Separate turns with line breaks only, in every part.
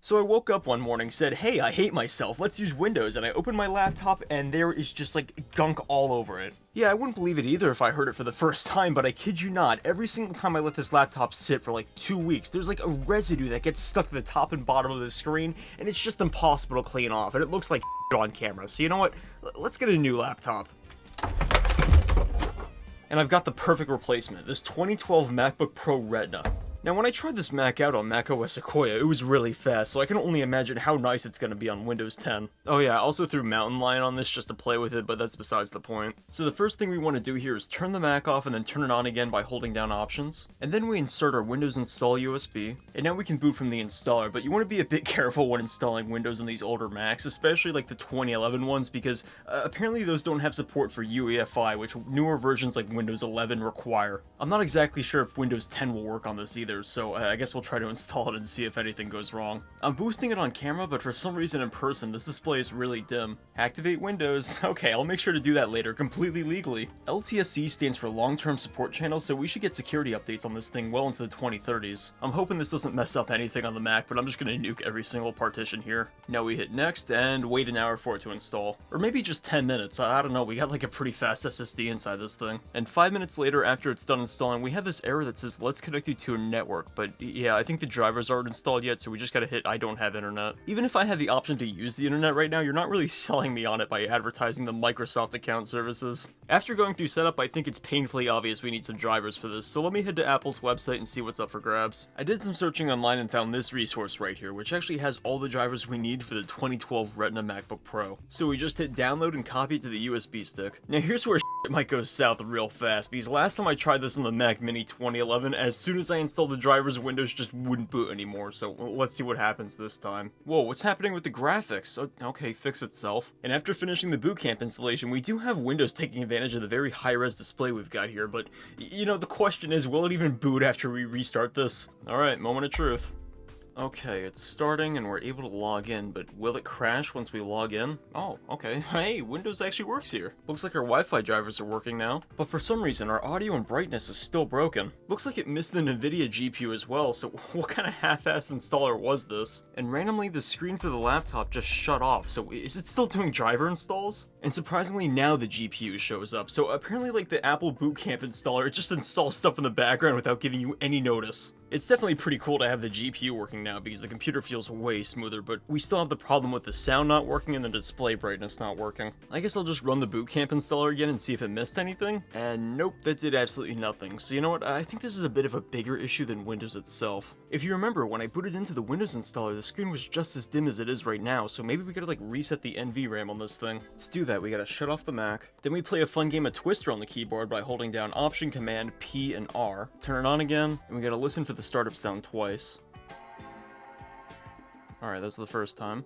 So I woke up one morning, said, hey, I hate myself, let's use Windows, and I opened my laptop and there is just like gunk all over it. Yeah, I wouldn't believe it either if I heard it for the first time, but I kid you not, every single time I let this laptop sit for like 2 weeks, there's like a residue that gets stuck to the top and bottom of the screen, and it's just impossible to clean off, and it looks like on camera. So you know what, let's get a new laptop. And I've got the perfect replacement, this 2012 MacBook Pro Retina. Now when I tried this Mac out on macOS Sequoia, it was really fast, so I can only imagine how nice it's going to be on Windows 10. Oh yeah, I also threw Mountain Lion on this just to play with it, but that's besides the point. So the first thing we want to do here is turn the Mac off and then turn it on again by holding down Options. And then we insert our Windows Install USB, and now we can boot from the installer, but you want to be a bit careful when installing Windows on these older Macs, especially like the 2011 ones, because apparently those don't have support for UEFI, which newer versions like Windows 11 require. I'm not exactly sure if Windows 10 will work on this either, so I guess we'll try to install it and see if anything goes wrong. I'm boosting it on camera, but for some reason in person, this display is really dim. Activate Windows. Okay, I'll make sure to do that later, completely legally. LTSC stands for Long-Term Support Channel, so we should get security updates on this thing well into the 2030s. I'm hoping this doesn't mess up anything on the Mac, but I'm just gonna nuke every single partition here. Now we hit next, and wait an hour for it to install. Or maybe just 10 minutes, I don't know, we got like a pretty fast SSD inside this thing. And 5 minutes later, after it's done installing, we have this error that says, let's connect you to a network. But yeah, I think the drivers aren't installed yet, so we just gotta hit I don't have internet. Even if I had the option to use the internet right now, you're not really selling me on it by advertising the Microsoft account services. After going through setup, I think it's painfully obvious we need some drivers for this, so let me head to Apple's website and see what's up for grabs. I did some searching online and found this resource right here, which actually has all the drivers we need for the 2012 Retina MacBook Pro. So we just hit download and copy it to the USB stick. Now here's where it might go south real fast, because last time I tried this on the Mac Mini 2011, as soon as I installed the drivers, Windows just wouldn't boot anymore, so let's see what happens this time. Whoa, what's happening with the graphics? Oh, okay, fix itself. And after finishing the bootcamp installation, we do have Windows taking advantage of the very high-res display we've got here, but, you know, the question is, will it even boot after we restart this? Alright, moment of truth. Okay, it's starting and we're able to log in, but will it crash once we log in? Oh, okay. Hey, Windows actually works here. Looks like our Wi-Fi drivers are working now. But for some reason, our audio and brightness is still broken. Looks like it missed the NVIDIA GPU as well, so what kind of half-assed installer was this? And randomly, the screen for the laptop just shut off, so is it still doing driver installs? And surprisingly, now the GPU shows up, so apparently like the Apple Bootcamp installer, it just installs stuff in the background without giving you any notice. It's definitely pretty cool to have the GPU working now because the computer feels way smoother, but we still have the problem with the sound not working and the display brightness not working. I guess I'll just run the Bootcamp installer again and see if it missed anything, and nope, that did absolutely nothing. So you know what, I think this is a bit of a bigger issue than Windows itself. If you remember, when I booted into the Windows installer, the screen was just as dim as it is right now, so maybe we gotta like reset the NVRAM on this thing. To do that, we gotta shut off the Mac, then we play a fun game of Twister on the keyboard by holding down Option, Command, P, and R, turn it on again, and we gotta listen for the startup sound twice. Alright, that's the first time.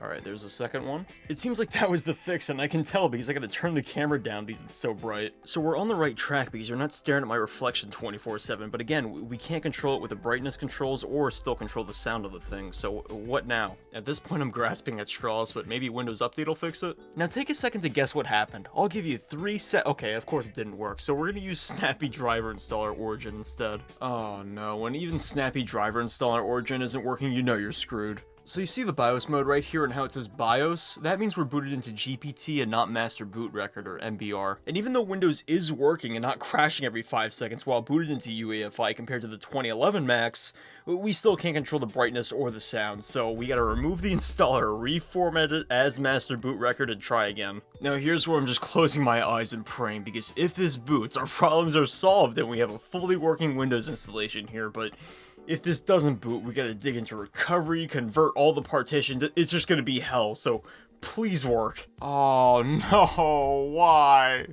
Alright, there's a second one. It seems like that was the fix, and I can tell because I gotta turn the camera down because it's so bright. So we're on the right track because you're not staring at my reflection 24/7, but again, we can't control it with the brightness controls or still control the sound of the thing, so what now? At this point I'm grasping at straws, but maybe Windows Update will fix it? Now take a second to guess what happened. I'll give you 3 okay, of course it didn't work, so we're gonna use Snappy Driver Installer Origin instead. Oh no, when even Snappy Driver Installer Origin isn't working, you know you're screwed. So you see the BIOS mode right here and how it says BIOS? That means we're booted into GPT and not Master Boot Record, or MBR. And even though Windows is working and not crashing every 5 seconds while booted into UEFI compared to the 2011 Macs, we still can't control the brightness or the sound, so we gotta remove the installer, reformat it as Master Boot Record, and try again. Now here's where I'm just closing my eyes and praying, because if this boots, our problems are solved and we have a fully working Windows installation here, but if this doesn't boot, we gotta dig into recovery, convert all the partitions, it's just gonna be hell, so please work. Oh no, why?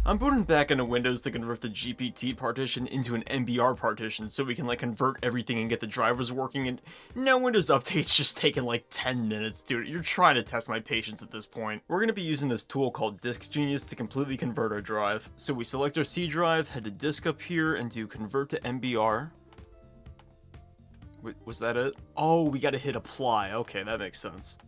I'm booting back into Windows to convert the GPT partition into an MBR partition so we can like convert everything and get the drivers working, and now Windows Update's just taking like 10 minutes, dude. You're trying to test my patience at this point. We're gonna be using this tool called Disk Genius to completely convert our drive. So we select our C drive, head to disk up here, and do convert to MBR. Wait, was that it? Oh, we gotta hit apply. Okay, that makes sense.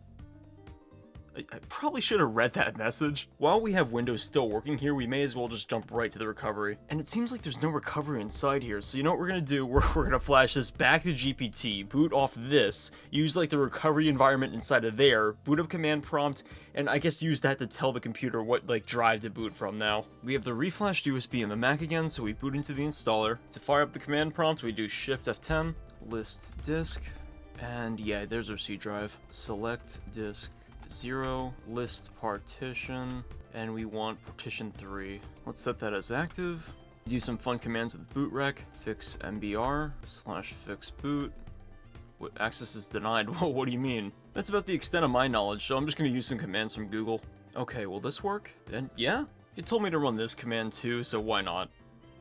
I probably should have read that message. While we have Windows still working here, we may as well just jump right to the recovery. And it seems like there's no recovery inside here, so you know what we're gonna do? We're gonna flash this back to GPT, boot off this, use like the recovery environment inside of there, boot up command prompt, and I guess use that to tell the computer what like drive to boot from now. We have the reflashed USB in the Mac again, so we boot into the installer. To fire up the command prompt, we do Shift F10, list disk, and yeah, there's our C drive. Select disk 0, list partition, and we want partition 3. Let's set that as active. Do some fun commands with bootrec, fix MBR, /fix boot. What, access is denied? Whoa, what do you mean? That's about the extent of my knowledge, so I'm just gonna use some commands from Google. Okay, will this work? Then, yeah? It told me to run this command too, so why not?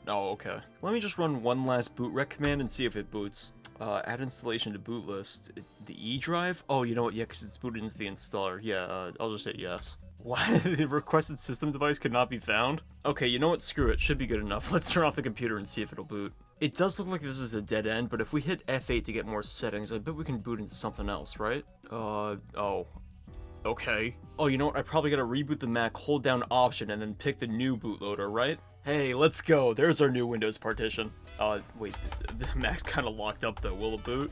Oh, okay. Let me just run one last bootrec command and see if it boots. Add installation to boot list. The E drive? Oh, you know what? Yeah, because it's booted into the installer. Yeah, I'll just hit yes. Why? The requested system device could not be found? Okay, you know what? Screw it. Should be good enough. Let's turn off the computer and see if it'll boot. It does look like this is a dead end, but if we hit F8 to get more settings, I bet we can boot into something else, right? Oh. Okay. Oh, you know what? I probably gotta reboot the Mac, hold down Option, and then pick the new bootloader, right? Hey, let's go. There's our new Windows partition. Wait, the Mac's kind of locked up though. Will it boot?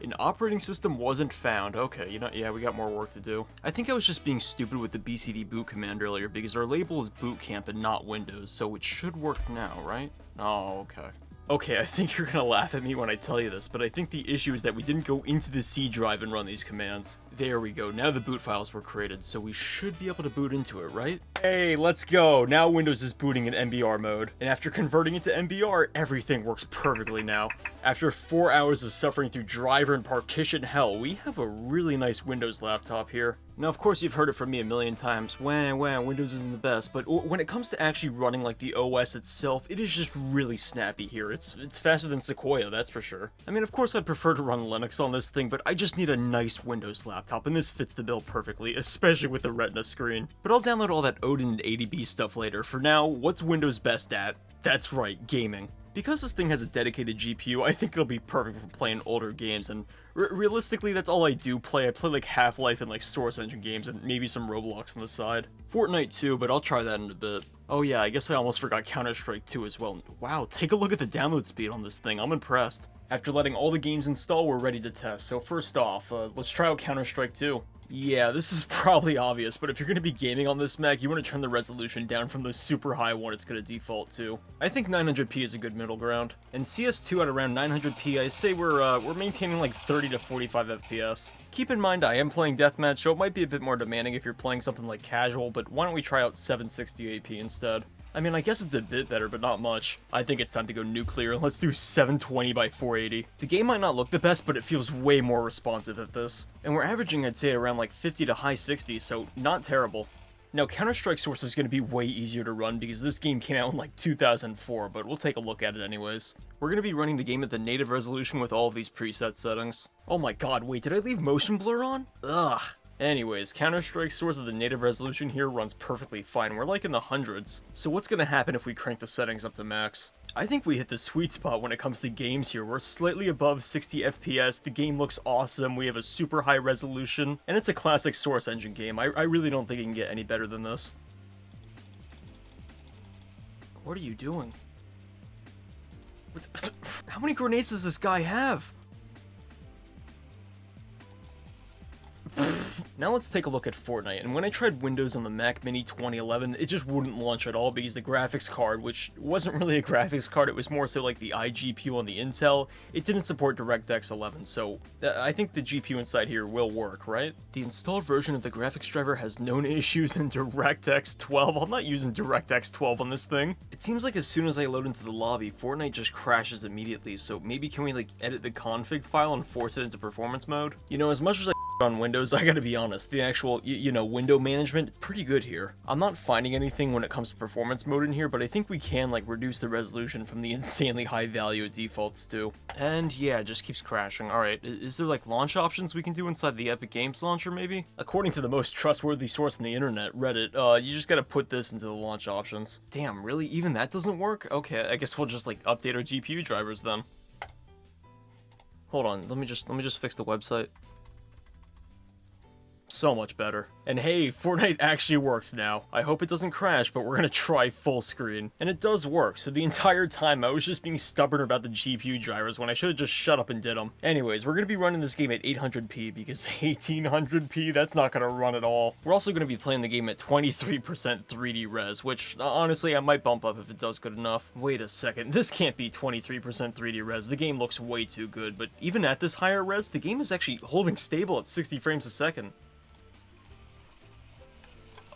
An operating system wasn't found. Okay, you know, yeah, we got more work to do. I think I was just being stupid with the bcd boot command earlier because our label is bootcamp and not Windows, so it should work now, right? Oh, okay. Okay, I think you're gonna laugh at me when I tell you this, but I think the issue is that we didn't go into the C drive and run these commands. There we go, now the boot files were created, so we should be able to boot into it, right? Hey, let's go! Now Windows is booting in NVR mode, and after converting it to NVR, everything works perfectly now. After 4 hours of suffering through driver and partition hell, we have a really nice Windows laptop here. Now, of course, you've heard it from me a million times, wah, Windows isn't the best, but when it comes to actually running like the OS itself, it is just really snappy here. It's faster than Sequoia, that's for sure. I mean, of course, I'd prefer to run Linux on this thing, but I just need a nice Windows laptop, and this fits the bill perfectly, especially with the Retina screen. But I'll download all that Odin and ADB stuff later. For now, what's Windows best at? That's right, gaming. Because this thing has a dedicated GPU, I think it'll be perfect for playing older games, and realistically, that's all I do play. I play like Half-Life and like Source Engine games, and maybe some Roblox on the side. Fortnite too, but I'll try that in a bit. Oh yeah, I guess I almost forgot Counter-Strike 2 as well. Wow, take a look at the download speed on this thing, I'm impressed. After letting all the games install, we're ready to test. So first off, let's try out Counter-Strike 2. Yeah, this is probably obvious, but if you're going to be gaming on this Mac, you want to turn the resolution down from the super high one it's going to default to. I think 900p is a good middle ground. And CS2 at around 900p, I say we're maintaining like 30 to 45 FPS. Keep in mind, I am playing Deathmatch, so it might be a bit more demanding if you're playing something like casual, but why don't we try out 768p instead? I mean, I guess it's a bit better, but not much. I think it's time to go nuclear. Let's do 720 by 480. The game might not look the best, but it feels way more responsive at this. And we're averaging, I'd say, around like 50 to high 60s, so not terrible. Now, Counter-Strike Source is going to be way easier to run because this game came out in like 2004, but we'll take a look at it anyways. We're going to be running the game at the native resolution with all of these preset settings. Oh my god, wait, did I leave motion blur on? Ugh. Anyways, Counter-Strike Source at the native resolution here runs perfectly fine. We're like in the hundreds. So what's gonna happen if we crank the settings up to max? I think we hit the sweet spot when it comes to games here. We're slightly above 60 FPS, the game looks awesome, we have a super high resolution, and it's a classic Source Engine game. I really don't think it can get any better than this. What are you doing? How many grenades does this guy have? Now let's take a look at Fortnite, and when I tried Windows on the Mac Mini 2011, it just wouldn't launch at all because the graphics card, which wasn't really a graphics card, it was more so like the iGPU on the Intel, it didn't support DirectX 11, so I think the GPU inside here will work, right? The installed version of the graphics driver has known issues in DirectX 12. I'm not using DirectX 12 on this thing. It seems like as soon as I load into the lobby, Fortnite just crashes immediately, so maybe can we like edit the config file and force it into performance mode? You know, as much as I on Windows, I gotta be honest, the actual, you know, window management, pretty good here. I'm not finding anything when it comes to performance mode in here, but I think we can, like, reduce the resolution from the insanely high value it defaults to. And yeah, it just keeps crashing. Alright, is there, like, launch options we can do inside the Epic Games launcher, maybe? According to the most trustworthy source on the internet, Reddit, you just gotta put this into the launch options. Damn, really? Even that doesn't work? Okay, I guess we'll just, like, update our GPU drivers then. Hold on, let me just fix the website. So much better. And hey, Fortnite actually works now. I hope it doesn't crash, but we're gonna try full screen. And it does work, so the entire time I was just being stubborn about the GPU drivers when I should have just shut up and did them. Anyways, we're gonna be running this game at 800p because 1800p, that's not gonna run at all. We're also gonna be playing the game at 23% 3D res, which honestly I might bump up if it does good enough. Wait a second, this can't be 23% 3D res. The game looks way too good, but even at this higher res, the game is actually holding stable at 60 frames a second.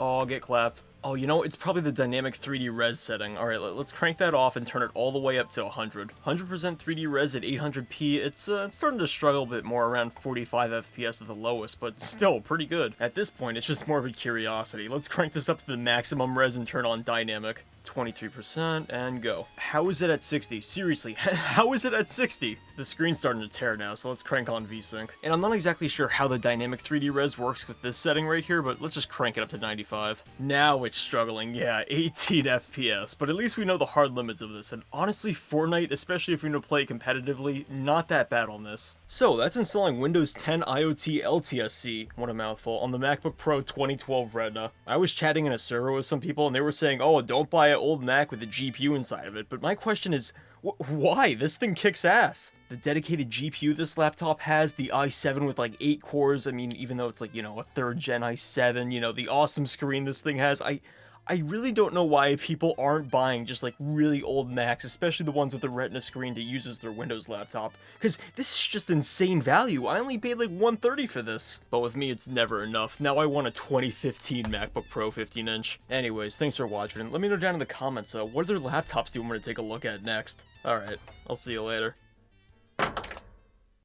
Oh, get clapped. Oh, you know, it's probably the dynamic 3D res setting. Alright, let's crank that off and turn it all the way up to 100. 100% 3D res at 800p, it's starting to struggle a bit more, around 45 FPS at the lowest, but still pretty good. At this point, it's just more of a curiosity. Let's crank this up to the maximum res and turn on dynamic. 23% and go. How is it at 60? Seriously, how is it at 60? The screen's starting to tear now, so let's crank on VSync. And I'm not exactly sure how the dynamic 3D res works with this setting right here, but let's just crank it up to 95. Now it's struggling, yeah, 18 FPS, but at least we know the hard limits of this, and honestly, Fortnite, especially if you're gonna play competitively, not that bad on this. So that's installing Windows 10 IoT LTSC, what a mouthful, on the MacBook Pro 2012 Retina. I was chatting in a server with some people, and they were saying, oh, don't buy an old Mac with a GPU inside of it, but my question is, why? This thing kicks ass. The dedicated GPU this laptop has, the i7 with like 8 cores, I mean, even though it's like, you know, a 3rd gen i7, you know, the awesome screen this thing has, I really don't know why people aren't buying just like really old Macs, especially the ones with the Retina screen that uses their Windows laptop, because this is just insane value. I only paid like $130 for this. But with me, it's never enough. Now I want a 2015 MacBook Pro 15-inch. Anyways, thanks for watching. Let me know down in the comments, what other laptops do you want me to take a look at next? Alright, I'll see you later.